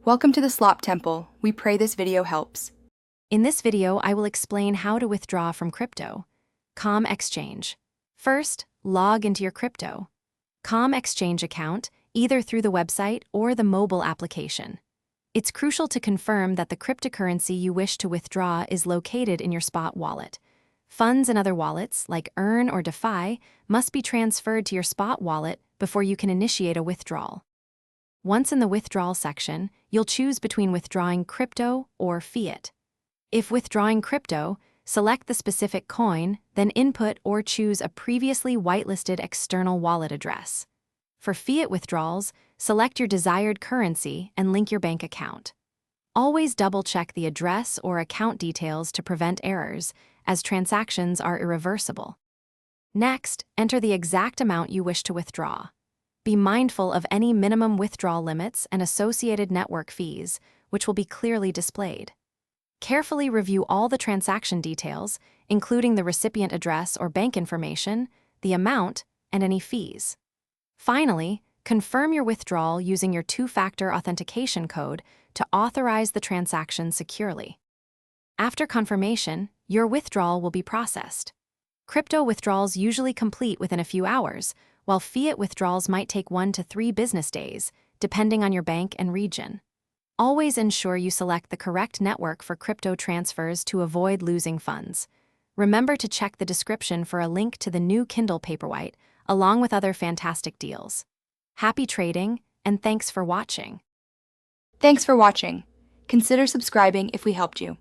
Welcome to the Slop Temple. We pray this video helps. In this video, I will explain how to withdraw from crypto.com exchange. First, log into your crypto.com exchange account, either through the website or the mobile application. It's crucial to confirm that the cryptocurrency you wish to withdraw is located in your spot wallet. Funds in other wallets, like Earn or Defy, must be transferred to your spot wallet before you can initiate a withdrawal. Once in the withdrawal section, you'll choose between withdrawing crypto or fiat. If withdrawing crypto, select the specific coin, then input or choose a previously whitelisted external wallet address. For fiat withdrawals, select your desired currency and link your bank account. Always double-check the address or account details to prevent errors, as transactions are irreversible. Next, enter the exact amount you wish to withdraw. Be mindful of any minimum withdrawal limits and associated network fees, which will be clearly displayed. Carefully review all the transaction details, including the recipient address or bank information, the amount, and any fees. Finally, confirm your withdrawal using your two-factor authentication code to authorize the transaction securely. After confirmation, your withdrawal will be processed. Crypto withdrawals usually complete within a few hours, while fiat withdrawals might take 1 to 3 business days, depending on your bank and region. Always ensure you select the correct network for crypto transfers to avoid losing funds. Remember to check the description for a link to the new Kindle Paperwhite, along with other fantastic deals. Happy trading, and thanks for watching. Thanks for watching. Consider subscribing if we helped you.